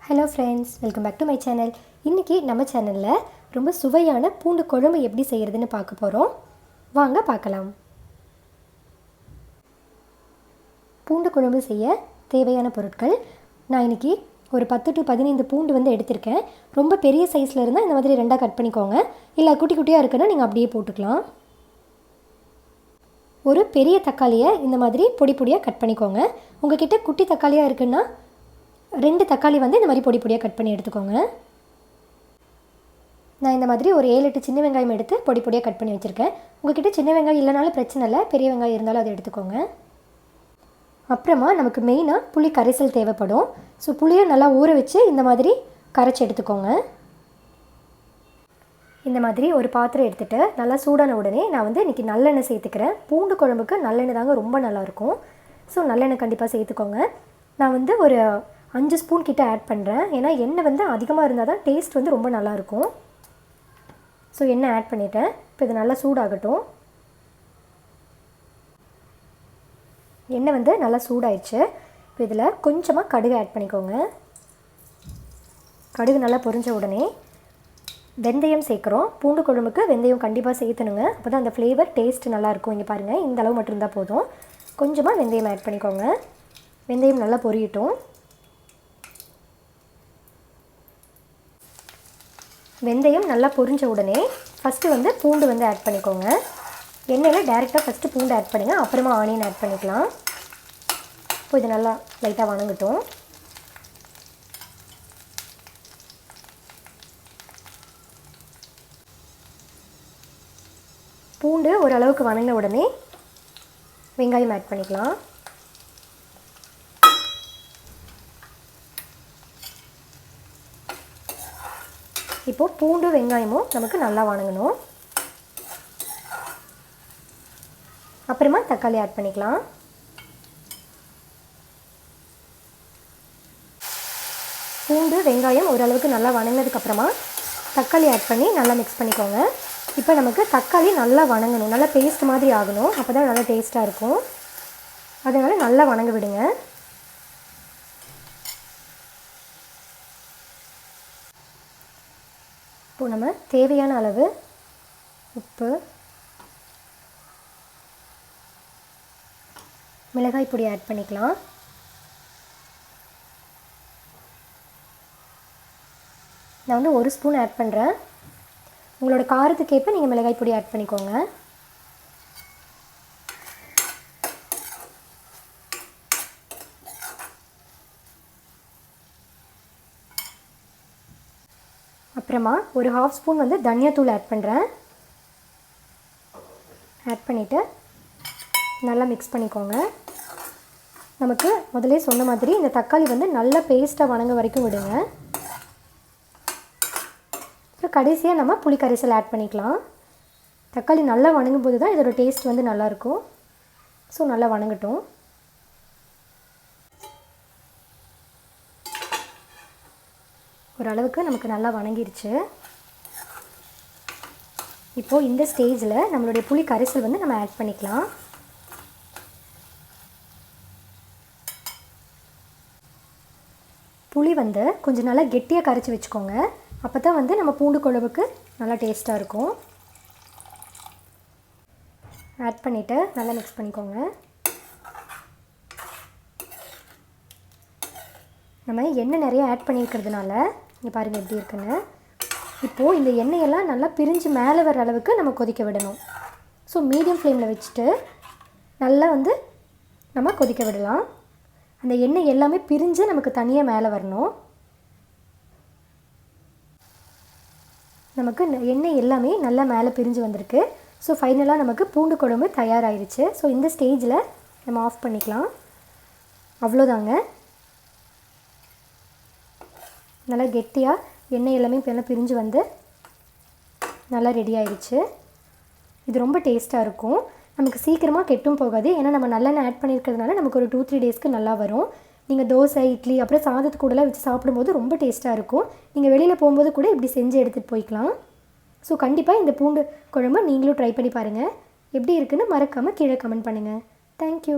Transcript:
Hello friends, welcome back to my channel. இன்றைக்கி நம்ம சேனலில் ரொம்ப சுவையான பூண்டு குழம்பு எப்படி செய்கிறதுன்னு பார்க்க போகிறோம். வாங்க பார்க்கலாம். பூண்டு குழம்பு செய்ய தேவையான பொருட்கள் நான் இன்றைக்கி ஒரு 10 to 15 பூண்டு எடுத்திருக்கேன். ரொம்ப பெரிய சைஸில் இருந்தால் இந்த மாதிரி 2ஆக கட் பண்ணிக்கோங்க. இல்லை குட்டி குட்டியாக இருக்குன்னா நீங்கள் அப்படியே போட்டுக்கலாம். ஒரு பெரிய தக்காளியை இந்த மாதிரி பொடி பொடியாக கட் பண்ணிக்கோங்க. உங்கள் கிட்டே குட்டி தக்காளியாக இருக்குன்னா 2 தக்காளி இந்த மாதிரி பொடி பொடியாக கட் பண்ணி எடுத்துக்கோங்க. நான் இந்த மாதிரி ஒரு 7-8 சின்ன வெங்காயம் எடுத்து பொடி பொடியாக கட் பண்ணி வச்சுருக்கேன். உங்கள்கிட்ட சின்ன வெங்காயம் இல்லைனாலும் பிரச்சனை இல்லை, பெரிய வெங்காயம் இருந்தாலும் அதை எடுத்துக்கோங்க. அப்புறமா நமக்கு மெயினாக புளி கரைசல் தேவைப்படும். ஸோ புளியை நல்லா ஊற வச்சு இந்த மாதிரி கரைச்சி எடுத்துக்கோங்க. இந்த மாதிரி ஒரு பாத்திரம் எடுத்துகிட்டு நல்லா சூடான உடனே நான் இன்றைக்கி நல்லெண்ணெய் சேர்த்துக்கிறேன். பூண்டு குழம்புக்கு நல்லெண்ணெய் தாங்க ரொம்ப நல்லாயிருக்கும். ஸோ நல்லெண்ணெய் கண்டிப்பாக சேர்த்துக்கோங்க. நான் ஒரு 5 ஸ்பூன் கிட்ட ஆட் பண்ணுறேன். ஏன்னா எண்ணெய் அதிகமாக இருந்தால் தான் டேஸ்ட் ரொம்ப நல்லாயிருக்கும். ஸோ எண்ணெய் ஆட் பண்ணிவிட்டேன். இப்போ இது நல்லா சூடாகட்டும். எண்ணெய் நல்லா சூடாயிடுச்சு. இப்போ இதில் கொஞ்சமாக கடுகு ஆட் பண்ணிக்கோங்க. கடுகு நல்லா பொரிஞ்ச உடனே வெந்தயம் சேர்க்குறோம். பூண்டு குழம்புக்கு வெந்தயம் கண்டிப்பாக சேர்த்தணுங்க. அப்போ தான் அந்த ஃப்ளேவர் டேஸ்ட் நல்லாயிருக்கும். இங்கே பாருங்கள், இந்த அளவு மட்டும் இருந்தால் போதும். கொஞ்சமாக வெந்தயம் ஆட் பண்ணிக்கோங்க. வெந்தயம் நல்லா பொரியட்டும். வெந்தயம் நல்லா பொரிஞ்ச உடனே ஃபஸ்ட்டு பூண்டு ஆட் பண்ணிக்கோங்க. எண்ணெயில் டைரெக்டாக ஃபஸ்ட்டு பூண்டு ஆட் பண்ணுங்கள், அப்புறமா ஆனியன் ஆட் பண்ணிக்கலாம். இப்போ இது நல்லா லைட்டாக வணங்கட்டும். பூண்டு ஓரளவுக்கு வணங்கின உடனே வெங்காயம் ஆட் பண்ணிக்கலாம். இப்போது பூண்டு வெங்காயமும் நமக்கு நல்லா வணங்கணும். அப்புறமா தக்காளி ஆட் பண்ணிக்கலாம். பூண்டு வெங்காயம் ஓரளவுக்கு நல்லா வணங்கினதுக்கப்புறமா தக்காளி ஆட் பண்ணி நல்லா மிக்ஸ் பண்ணிக்கோங்க. இப்போ நமக்கு தக்காளி நல்லா வணங்கணும், நல்லா பேஸ்ட் மாதிரி ஆகணும். அப்போ தான் நல்லா டேஸ்ட்டாக இருக்கும். அதனால் நல்லா வணங்க விடுங்க. இப்போது நம்ம தேவையான அளவு உப்பு, மிளகாய் பொடி ஆட் பண்ணிக்கலாம். நான் 1 ஸ்பூன் ஆட் பண்ணுறேன். உங்களோட காரத்துக்கேற்ப நீங்கள் மிளகாய் பொடி ஆட் பண்ணிக்கோங்க. அப்புறமா ஒரு 1/2 ஸ்பூன் தனியாத்தூள் ஆட் பண்ணுறேன். ஆட் பண்ணிவிட்டு நல்லா மிக்ஸ் பண்ணிக்கோங்க. நமக்கு முதலே சொன்ன மாதிரி இந்த தக்காளி நல்லா பேஸ்ட்டாக வணங்க வரைக்கும் விடுங்க. அப்புறம் கடைசியாக நம்ம புளி கரைசல் ஆட் பண்ணிக்கலாம். தக்காளி நல்லா வணங்கும் போது தான் இதோட டேஸ்ட் நல்லாயிருக்கும். ஸோ நல்லா வணங்கட்டும். ஓரளவுக்கு நமக்கு நல்லா வணங்கிருச்சு. இப்போது இந்த ஸ்டேஜில் நம்மளுடைய புளி கரைசல் நம்ம ஆட் பண்ணிக்கலாம். புளி கொஞ்சம் நல்லா கெட்டியாக கரைச்சி வச்சுக்கோங்க. அப்போ தான் நம்ம பூண்டு குழம்புக்கு நல்லா டேஸ்ட்டாக இருக்கும். ஆட் பண்ணிவிட்டு நல்லா மிக்ஸ் பண்ணிக்கோங்க. நம்ம எண்ணெய் நிறைய ஆட் பண்ணியிருக்கிறதுனால இங்கே பாருங்கள் எப்படி இருக்குன்னு. இப்போது இந்த எண்ணெயெல்லாம் நல்லா பிரிஞ்சு மேலே வர அளவுக்கு நம்ம கொதிக்க விடணும். ஸோ மீடியம் ஃப்ளேமில் வச்சுட்டு நல்லா நம்ம கொதிக்க விடலாம். அந்த எண்ணெய் எல்லாமே பிரிஞ்சு நமக்கு தனியாக மேலே வரணும். நமக்கு எண்ணெய் எல்லாமே நல்லா மேலே பிரிஞ்சு வந்திருக்கு. ஸோ ஃபைனலாக நமக்கு பூண்டு குழம்பு தயாராகிருச்சு. ஸோ இந்த ஸ்டேஜில் நம்ம ஆஃப் பண்ணிக்கலாம். அவ்வளோதாங்க. நல்லா கெட்டியாக எண்ணெய் எல்லாமே இப்போ எல்லாம் பிரிஞ்சு நல்லா ரெடி ஆயிடுச்சு. இது ரொம்ப டேஸ்ட்டாக இருக்கும். நமக்கு சீக்கிரமாக கெட்டும் போகாது. ஏன்னா நம்ம நல்லெண்ணெய் ஆட் பண்ணியிருக்கிறதுனால நமக்கு ஒரு 2-3 டேஸ்க்கு நல்லா வரும். நீங்கள் தோசை, இட்லி, அப்புறம் சாதத்து கூடலாம் வச்சு சாப்பிடும்போது ரொம்ப டேஸ்ட்டாக இருக்கும். நீங்கள் வெளியில் போகும்போது கூட இப்படி செஞ்சு எடுத்துகிட்டு போய்க்கலாம். ஸோ கண்டிப்பாக இந்த பூண்டு குழம்பு நீங்களும் ட்ரை பண்ணி பாருங்கள். எப்படி இருக்குன்னு மறக்காமல் கீழே கமெண்ட் பண்ணுங்கள். தேங்க்யூ.